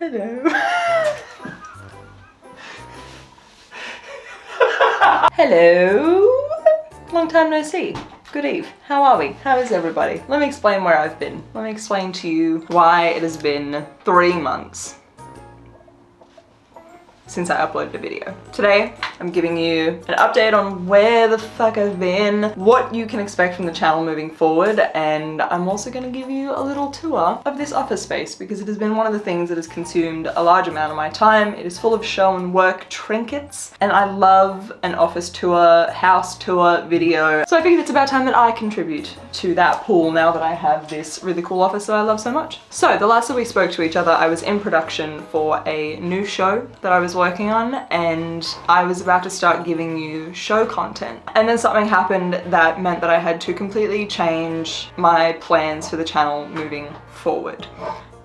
Hello. Hello. Long time no see. Good eve. How are we? How is everybody? Let me explain where I've been. Let me explain to you why it has been 3 months since I uploaded a video. Today, I'm giving you an update on where the fuck I've been, what you can expect from the channel moving forward, and I'm also gonna give you a little tour of this office space because it has been one of the things that has consumed a large amount of my time. It is full of show and work trinkets, and I love an office tour, house tour video. So I figured it's about time that I contribute to that pool now that I have this really cool office that I love so much. So the last that we spoke to each other, I was in production for a new show that I was working on, and I was about to start giving you show content. And then something happened that meant that I had to completely change my plans for the channel moving forward.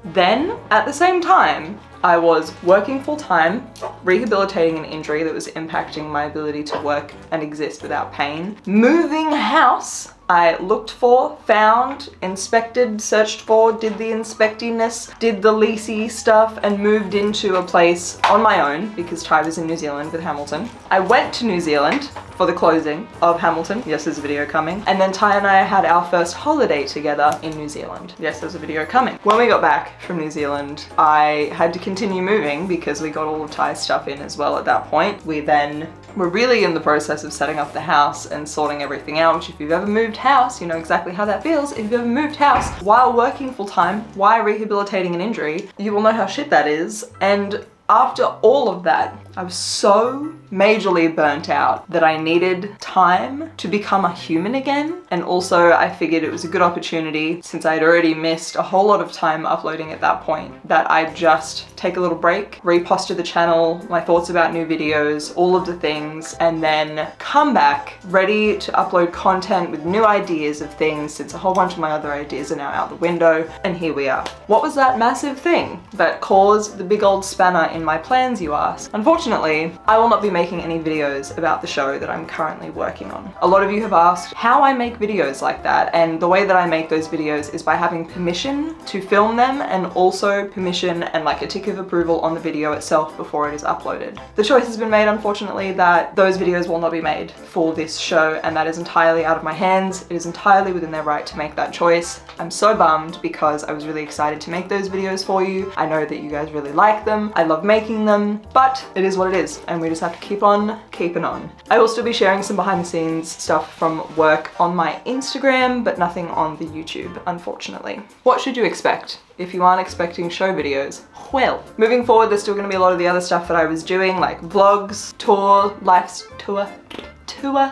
Then, at the same time, I was working full-time, rehabilitating an injury that was impacting my ability to work and exist without pain. Moving house, I looked for, found, inspected, searched for, did the inspectiness, did the leasey stuff, and moved into a place on my own because Ty was in New Zealand with Hamilton. I went to New Zealand for the closing of Hamilton. Yes, there's a video coming. And then Ty and I had our first holiday together in New Zealand. Yes, there's a video coming. When we got back from New Zealand, I had to continue moving because we got all of Ty's stuff in as well at that point. We then were really in the process of setting up the house and sorting everything out, which if you've ever moved house, you know exactly how that feels. If you've ever moved house while working full time, while rehabilitating an injury, you will know how shit that is. And after all of that, I was so majorly burnt out that I needed time to become a human again. And also I figured it was a good opportunity, since I had already missed a whole lot of time uploading at that point, that I'd just take a little break, reposture the channel, my thoughts about new videos, all of the things, and then come back ready to upload content with new ideas of things, since a whole bunch of my other ideas are now out the window. And here we are. What was that massive thing that caused the big old spanner in my plans, you ask? Unfortunately, I will not be making any videos about the show that I'm currently working on. A lot of you have asked how I make videos like that, and the way that I make those videos is by having permission to film them, and also permission and like a tick of approval on the video itself before it is uploaded. The choice has been made, unfortunately, that those videos will not be made for this show, and that is entirely out of my hands. It is entirely within their right to make that choice. I'm so bummed because I was really excited to make those videos for you. I know that you guys really like them. I love making them, but it is what it is, and we just have to keep on keeping on. I will still be sharing some behind the scenes stuff from work on my Instagram, but nothing on the YouTube, unfortunately. What should you expect if you aren't expecting show videos? Well, moving forward, there's still gonna be a lot of the other stuff that I was doing, like vlogs, tour,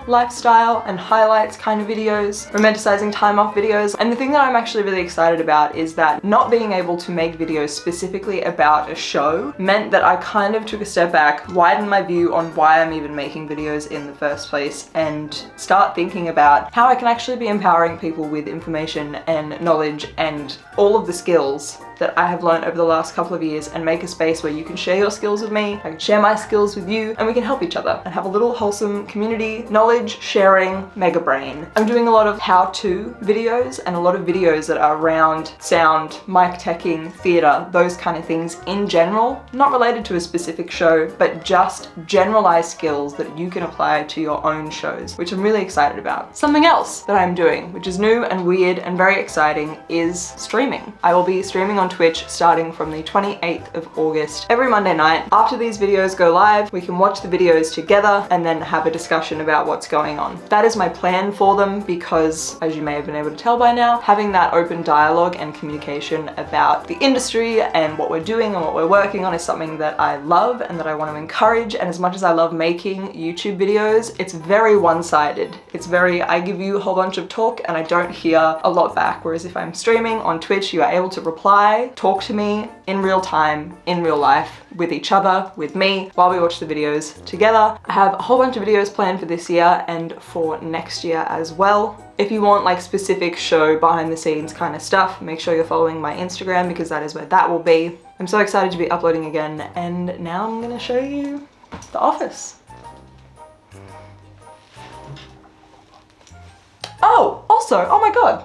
lifestyle and highlights kind of videos, romanticizing time off videos. And the thing that I'm actually really excited about is that not being able to make videos specifically about a show meant that I kind of took a step back, widened my view on why I'm even making videos in the first place, and start thinking about how I can actually be empowering people with information and knowledge and all of the skills that I have learned over the last couple of years, and make a space where you can share your skills with me, I can share my skills with you, and we can help each other and have a little wholesome community, knowledge sharing, mega brain. I'm doing a lot of how-to videos and a lot of videos that are around sound, mic teching, theatre, those kind of things in general, not related to a specific show, but just generalized skills that you can apply to your own shows, which I'm really excited about. Something else that I'm doing, which is new and weird and very exciting, is streaming. I will be streaming on Twitch starting from the 28th of August every Monday night. After these videos go live, we can watch the videos together and then have a discussion about what's going on. That is my plan for them because, as you may have been able to tell by now, having that open dialogue and communication about the industry and what we're doing and what we're working on is something that I love and that I want to encourage. And as much as I love making YouTube videos, it's very one-sided. It's very, I give you a whole bunch of talk and I don't hear a lot back. Whereas if I'm streaming on Twitch, you are able to reply, talk to me in real time, in real life, with each other, with me, while we watch the videos together. I have a whole bunch of videos planned for this year and for next year as well. If you want like specific show behind the scenes kind of stuff, make sure you're following my Instagram because that is where that will be. I'm so excited to be uploading again, and now I'm gonna show you the office. Oh, also, oh my god,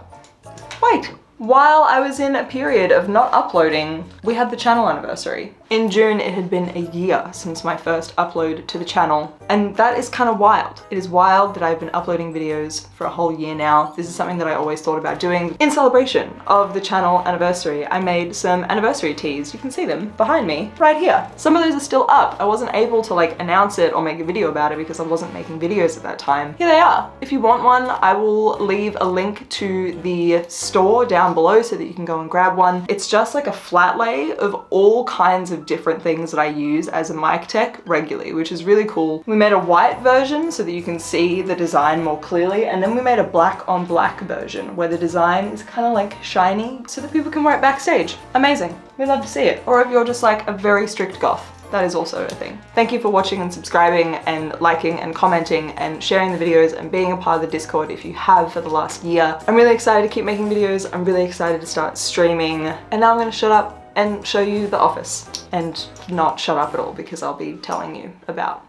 wait. While I was in a period of not uploading, we had the channel anniversary. In June, it had been a year since my first upload to the channel, and that is kind of wild. It is wild that I've been uploading videos for a whole year now. This is something that I always thought about doing. In celebration of the channel anniversary, I made some anniversary teas. You can see them behind me, right here. Some of those are still up. I wasn't able to like announce it or make a video about it because I wasn't making videos at that time. Here they are. If you want one, I will leave a link to the store down below so that you can go and grab one. It's just like a flat lay of all kinds of different things that I use as a mic tech regularly, which is really cool. We made a white version so that you can see the design more clearly, and then we made a black on black version where the design is kind of like shiny so that people can wear it backstage. Amazing. We'd love to see it. Or if you're just like a very strict goth, that is also a thing. Thank you for watching and subscribing and liking and commenting and sharing the videos and being a part of the Discord if you have for the last year. I'm really excited to keep making videos. I'm really excited to start streaming. And now I'm gonna shut up and show you The Office. And not shut up at all because I'll be telling you about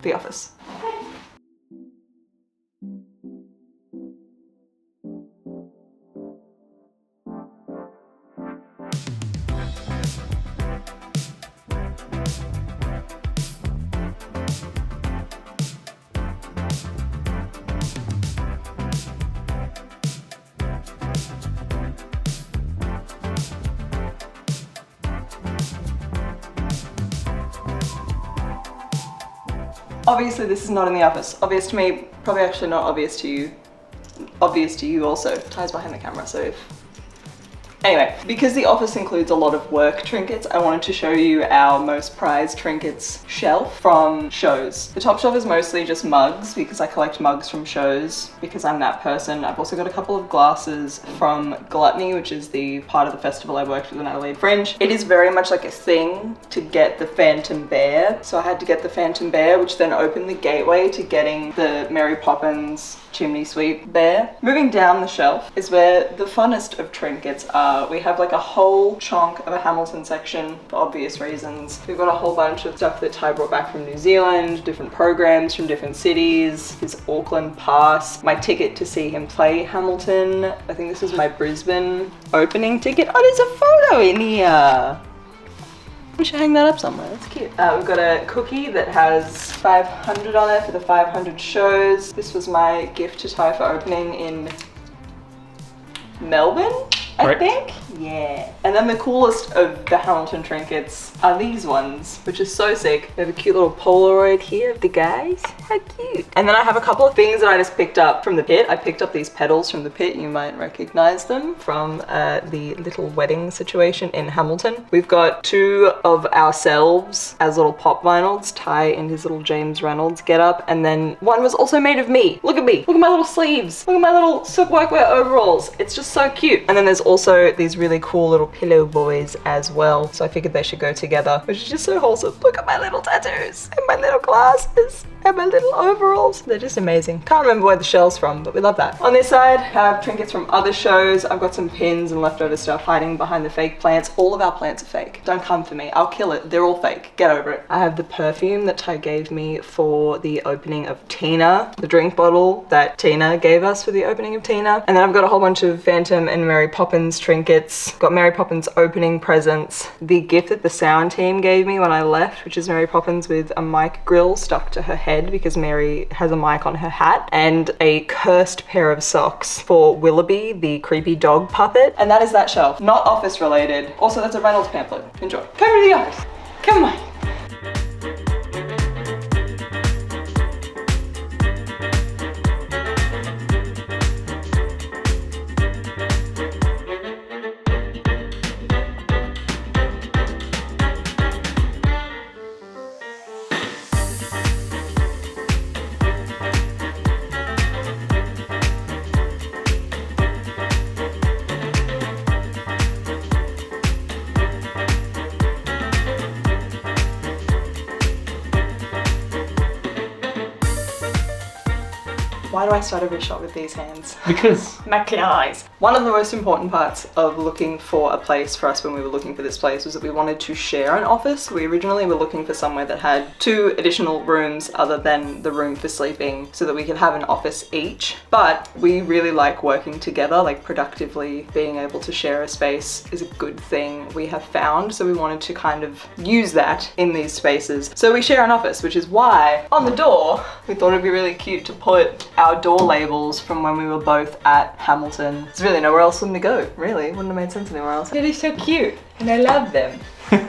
The Office. Obviously this is not in the office. Obvious to me, probably actually not obvious to you. Obvious to you also. Ty's behind the camera, so anyway, because the office includes a lot of work trinkets, I wanted to show you our most prized trinkets shelf from shows. The top shelf is mostly just mugs because I collect mugs from shows because I'm that person. I've also got a couple of glasses from Gluttony, which is the part of the festival I worked with in Adelaide Fringe. It is very much like a thing to get the Phantom Bear. So I had to get the Phantom Bear, which then opened the gateway to getting the Mary Poppins chimney sweep bear. Moving down the shelf is where the funnest of trinkets are. We have like a whole chunk of a Hamilton section for obvious reasons. We've got a whole bunch of stuff that Ty brought back from New Zealand, different programs from different cities, his Auckland pass, my ticket to see him play Hamilton. I think this is my Brisbane opening ticket. Oh, there's a photo in here. We should hang that up somewhere, that's cute. We've got a cookie that has 500 on it for the 500 shows. This was my gift to Ty for opening in Melbourne, I think? Yeah. And then the coolest of the Hamilton trinkets are these ones, which is so sick. We have a cute little Polaroid here of the guys. How cute. And then I have a couple of things that I just picked up from the pit. I picked up these petals from the pit. You might recognize them from the little wedding situation in Hamilton. We've got two of ourselves as little pop vinyls, Ty in his little James Reynolds getup, and then one was also made of me. Look at me. Look at my little sleeves. Look at my little silk workwear overalls. It's just so cute. And then there's also these really cool little pillow boys as well. So I figured they should go together, which is just so wholesome. Look at my little tattoos and my little glasses and my little overalls. They're just amazing. Can't remember where the shell's from, but we love that. On this side, I have trinkets from other shows. I've got some pins and leftover stuff hiding behind the fake plants. All of our plants are fake. Don't come for me. I'll kill it. They're all fake. Get over it. I have the perfume that Ty gave me for the opening of Tina, the drink bottle that Tina gave us for the opening of Tina. And then I've got a whole bunch of Phantom and Mary Poppins trinkets. Got Mary Poppins opening presents. The gift that the sound team gave me when I left, which is Mary Poppins with a mic grill stuck to her head because Mary has a mic on her hat, and a cursed pair of socks for Willoughby, the creepy dog puppet. And that is that shelf. Not office related. Also, that's a Reynolds pamphlet. Enjoy. Come to the office. Come on. Why do I start every shot with these hands? Because Maquillage. One of the most important parts of looking for a place for us when we were looking for this place was that we wanted to share an office. We originally were looking for somewhere that had 2 additional rooms other than the room for sleeping so that we could have an office each. But we really like working together, like productively being able to share a space is a good thing we have found. So we wanted to kind of use that in these spaces. So we share an office, which is why on the door, we thought it'd be really cute to put our door labels from when we were both at Hamilton. There's really nowhere else for them to go, really. Wouldn't have made sense anywhere else. It is so cute and I love them.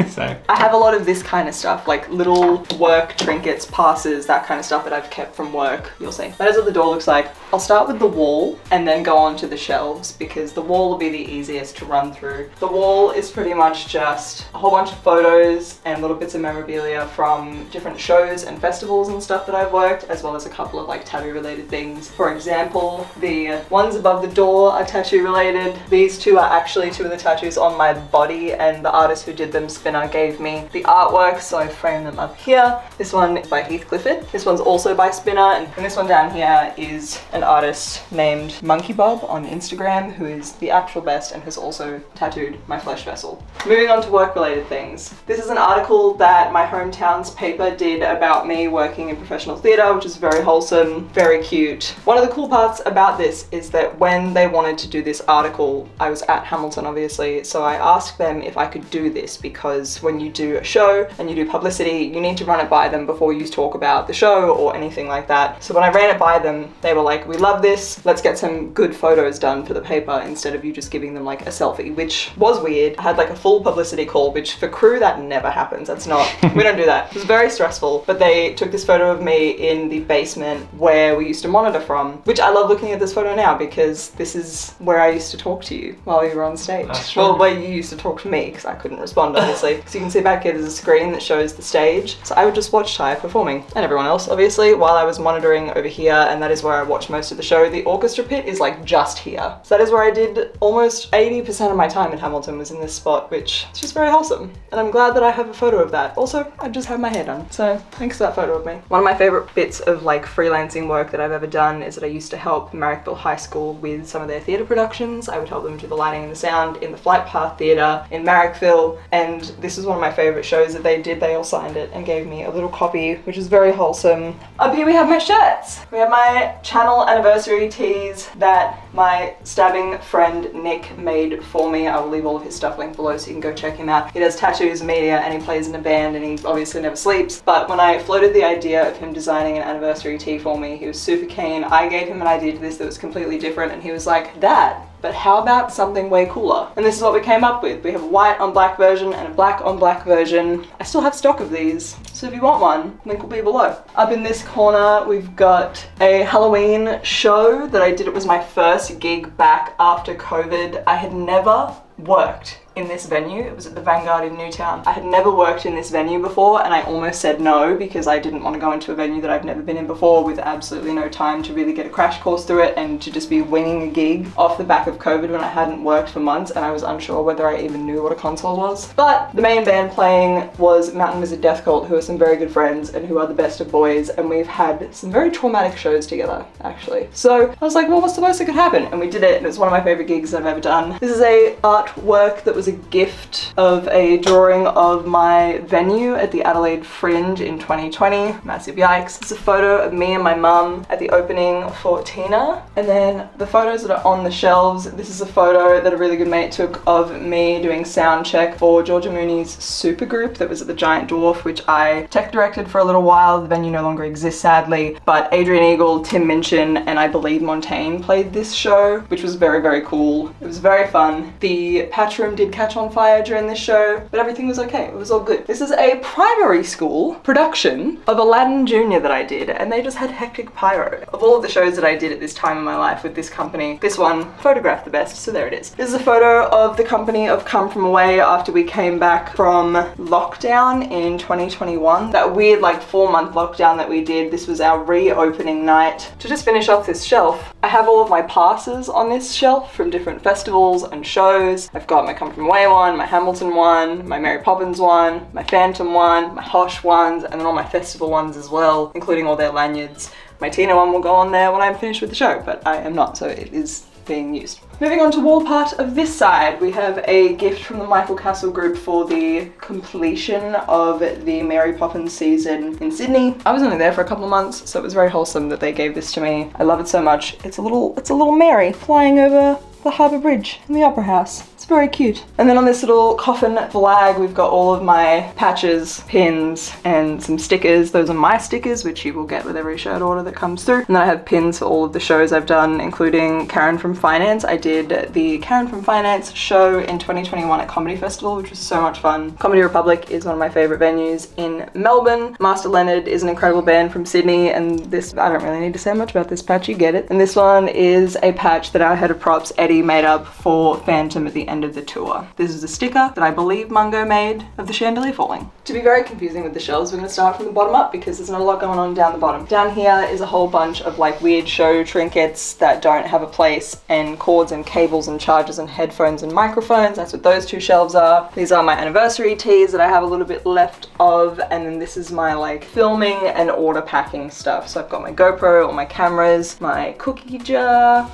so I have a lot of this kind of stuff, like little work trinkets, passes, that kind of stuff that I've kept from work. You'll see. That is what the door looks like. I'll start with the wall and then go on to the shelves because the wall will be the easiest to run through. The wall is pretty much just a whole bunch of photos and little bits of memorabilia from different shows and festivals and stuff that I've worked, as well as a couple of like tattoo related things. For example, the ones above the door are tattoo related. These 2 are actually 2 of the tattoos on my body, and the artist who did them, Spinner, gave me the artwork, so I framed them up here. This one is by Heath Clifford. This one's also by Spinner, and this one down here is an artist named Monkey Bob on Instagram, who is the actual best and has also tattooed my flesh vessel. Moving on to work related things. This is an article that my hometown's paper did about me working in professional theatre, which is very wholesome, very cute. One of the cool parts about this is that when they wanted to do this article, I was at Hamilton obviously, so I asked them if I could do this because when you do a show and you do publicity, you need to run it by them before you talk about the show or anything like that. So when I ran it by them, they were like, we love this, let's get some good photos done for the paper instead of you just giving them like a selfie, which was weird. I had like a full publicity call, which for crew that never happens. That's not, we don't do that. It was very stressful, but they took this photo of me in the basement where we used to monitor from, which I love looking at this photo now because this is where I used to talk to you while you were on stage. Well, where you used to talk to me because I couldn't respond obviously. So you can see back here there's a screen that shows the stage. So I would just watch Ty performing and everyone else obviously while I was monitoring over here, and that is where I watched most of the show. The orchestra pit is like just here. So that is where I did almost 80% of my time in Hamilton was in this spot, which is just very wholesome. And I'm glad that I have a photo of that. Also, I just had my hair done. So thanks for that photo of me. One of my favorite bits of like freelancing work that I've ever done is that I used to help Marrickville High School with some of their theatre productions. I would help them do the lighting and the sound in the Flight Path Theatre in Marrickville, and this is one of my favorite shows that they did. They all signed it and gave me a little copy, which is very wholesome. Up here we have my shirts. We have my channel anniversary tees that my stabbing friend Nick made for me. I will leave all of his stuff linked below so you can go check him out. He does tattoos, media, and he plays in a band, and he obviously never sleeps. But when I floated the idea of him designing an anniversary tee for me, he was super keen. I gave him an idea to this that was completely different, and he was like, "Dad, but how about something way cooler?" And this is what we came up with. We have a white on black version and a black on black version. I still have stock of these, so if you want one, link will be below. Up in this corner, we've got a Halloween show that I did. It was my first gig back after COVID. I had never worked in this venue. It was at the Vanguard in Newtown. I had never worked in this venue before, and I almost said no because I didn't want to go into a venue that I've never been in before with absolutely no time to really get a crash course through it and to just be winging a gig off the back of COVID when I hadn't worked for months and I was unsure whether I even knew what a console was. But the main band playing was Mountain Wizard Death Cult, who are some very good friends and who are the best of boys, and we've had some very traumatic shows together actually. So I was like, well, what's the worst that could happen? And we did it, and it's one of my favorite gigs I've ever done. This is a artwork that was a gift of a drawing of my venue at the Adelaide Fringe in 2020. Massive yikes. It's a photo of me and my mum at the opening for Tina. And then the photos that are on the shelves, this is a photo that a really good mate took of me doing sound check for Georgia Mooney's supergroup that was at the Giant Dwarf, which I tech directed for a little while. The venue no longer exists sadly, but Adrian Eagle, Tim Minchin, and I believe Montaigne played this show, which was very, very cool. It was very fun. The patch room did catch on fire during this show, but everything was okay. It was all good. This is a primary school production of Aladdin Jr. that I did, and they just had hectic pyro. Of all of the shows that I did at this time in my life with this company, this one photographed the best, so there it is. This is a photo of the company of Come From Away after we came back from lockdown in 2021. That weird like 4-month lockdown that we did. This was our reopening night. To just finish off this shelf, I have all of my passes on this shelf from different festivals and shows. I've got my Come From from Way one, my Hamilton one, my Mary Poppins one, my Phantom one, my Hosh ones, and then all my festival ones as well, including all their lanyards. My Tina one will go on there when I'm finished with the show, but I am not, so it is being used. Moving on to wall part of this side, we have a gift from the Michael Castle group for the completion of the Mary Poppins season in Sydney. I was only there for a couple of months, so it was very wholesome that they gave this to me. I love it so much. It's a little Mary flying over the Harbour Bridge in the Opera House. It's very cute. And then on this little coffin flag, we've got all of my patches, pins, and some stickers. Those are my stickers, which you will get with every shirt order that comes through. And then I have pins for all of the shows I've done, including Karen from Finance. I did the Karen from Finance show in 2021 at Comedy Festival, which was so much fun. Comedy Republic is one of my favorite venues in Melbourne. Master Leonard is an incredible band from Sydney, and this, I don't really need to say much about this patch, you get it. And this one is a patch that our head of props, Eddie, made up for Phantom at the end of the tour. This is a sticker that I believe Mungo made of the chandelier falling. To be very confusing with the shelves, we're going to start from the bottom up because there's not a lot going on down the bottom. Down here is a whole bunch of like weird show trinkets that don't have a place, and cords and cables and chargers and headphones and microphones. That's what those two shelves are. These are my anniversary teas that I have a little bit left of, and then this is my like filming and order packing stuff. So I've got my GoPro, all my cameras, my cookie jar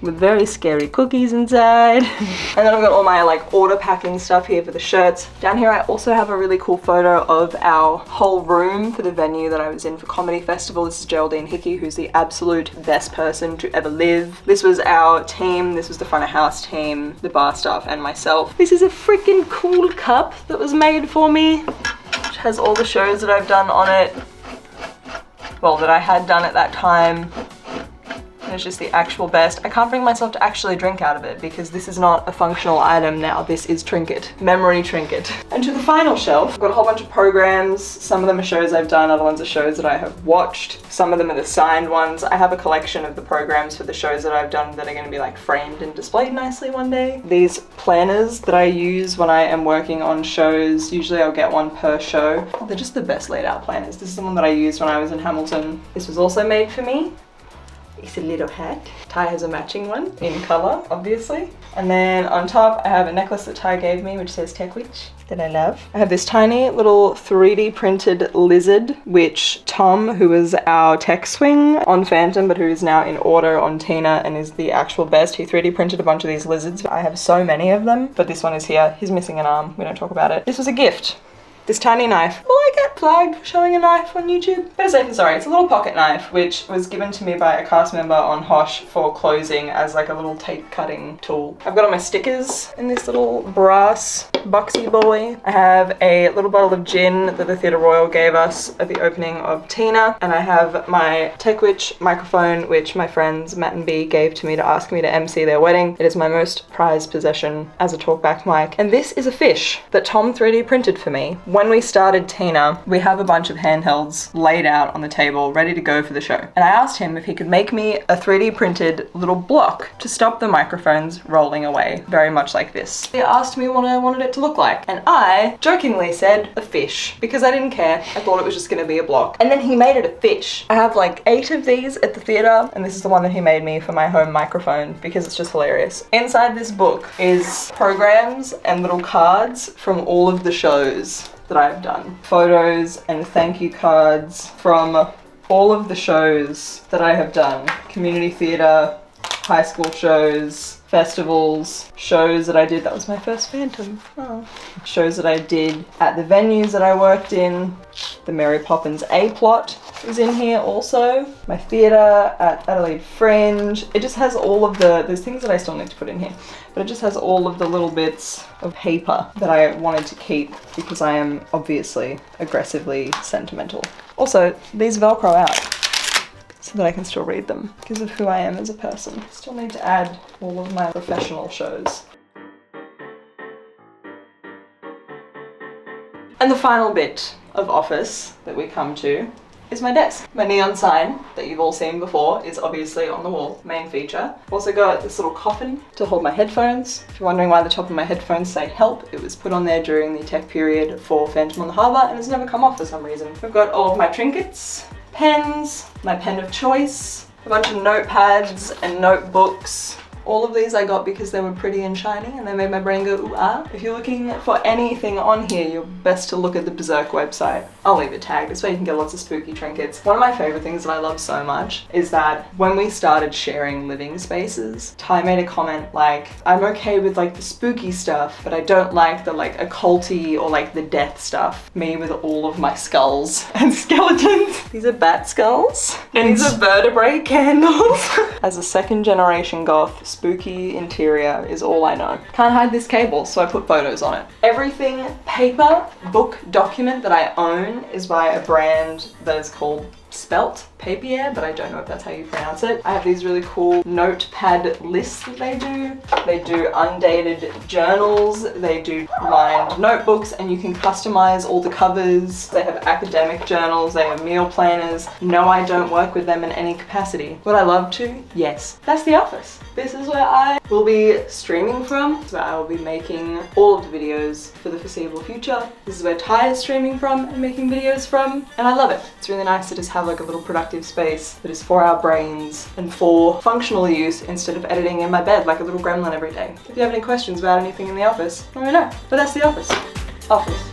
with very scary cookies inside. And then I've got all my like order packing stuff here for the shirts. Down here I also have a really cool photo of our whole room for the venue that I was in for Comedy Festival. This is Geraldine Hickey, who's the absolute best person to ever live. This was our team, this was the front of house team, the bar staff and myself. This is a freaking cool cup that was made for me, which has all the shows that I've done on it. Well, that I had done at that time. It's just the actual best. I can't bring myself to actually drink out of it because this is not a functional item now. This is trinket, memory trinket. And to the final shelf, I've got a whole bunch of programs. Some of them are shows I've done, other ones are shows that I have watched. Some of them are the signed ones. I have a collection of the programs for the shows that I've done that are going to be like framed and displayed nicely one day. These planners that I use when I am working on shows, usually I'll get one per show. They're just the best laid out planners. This is the one that I used when I was in Hamilton. This was also made for me. It's a little hat. Ty has a matching one in colour, obviously. And then on top, I have a necklace that Ty gave me, which says Tech Witch, that I love. I have this tiny little 3D printed lizard, which Tom, who was our tech swing on Phantom, but who is now in order on Tina and is the actual best, he 3D printed a bunch of these lizards. I have so many of them, but this one is here. He's missing an arm. We don't talk about it. This was a gift. This tiny knife. Will I get flagged for showing a knife on YouTube? Better safe than sorry. It's a little pocket knife, which was given to me by a cast member on Hosh for closing as like a little tape cutting tool. I've got all my stickers in this little brass boxy boy. I have a little bottle of gin that the Theatre Royal gave us at the opening of Tina. And I have my Tech Witch microphone, which my friends Matt and B gave to me to ask me to MC their wedding. It is my most prized possession as a talkback mic. And this is a fish that Tom 3D printed for me. When we started Tina, we have a bunch of handhelds laid out on the table, ready to go for the show. And I asked him if he could make me a 3D printed little block to stop the microphones rolling away, very much like this. He asked me what I wanted it to look like, and I jokingly said a fish, because I didn't care. I thought it was just gonna be a block. And then he made it a fish. I have like 8 of these at the theatre, and this is the one that he made me for my home microphone, because it's just hilarious. Inside this book is programs and little cards from all of the shows that I've done. Photos and thank you cards from all of the shows that I have done. Community theatre, high school shows, festivals, shows that I did. That was my first Phantom. Oh. Shows that I did at the venues that I worked in. The Mary Poppins A-plot is in here also. My theatre at Adelaide Fringe. It just has all of there's things that I still need to put in here, but it just has all of the little bits of paper that I wanted to keep because I am obviously aggressively sentimental. Also, these Velcro out so that I can still read them because of who I am as a person. Still need to add all of my professional shows. And the final bit of office that we come to is my desk. My neon sign that you've all seen before is obviously on the wall, main feature. Also got this little coffin to hold my headphones. If you're wondering why the top of my headphones say help, it was put on there during the tech period for Phantom on the Harbour and it's never come off for some reason. We've got all of my trinkets, pens, my pen of choice, a bunch of notepads and notebooks, All of these I got because they were pretty and shiny and they made my brain go ooh ah. If you're looking for anything on here, you're best to look at the Berserk website. I'll leave it tagged, this way you can get lots of spooky trinkets. One of my favorite things that I love so much is that when we started sharing living spaces, Ty made a comment like, I'm okay with like the spooky stuff, but I don't like the like occulty or like the death stuff. Me with all of my skulls and skeletons. These are bat skulls. And these are vertebrae candles. As a second generation goth, spooky interior is all I know. Can't hide this cable, so I put photos on it. Everything paper, book, document that I own is by a brand that is called Spelt Papier, but I don't know if that's how you pronounce it. I have these really cool notepad lists that they do. They do undated journals, they do lined notebooks, and you can customize all the covers. They have academic journals, they have meal planners. No, I don't work with them in any capacity. Would I love to? Yes. That's the office. This is where I will be streaming from. So I will be making all of the videos for the foreseeable future. This is where Ty is streaming from and making videos from, and I love it. It's really nice to just have like a little productive space that is for our brains and for functional use instead of editing in my bed like a little gremlin every day. If you have any questions about anything in the office, let me know. But that's the office. Office.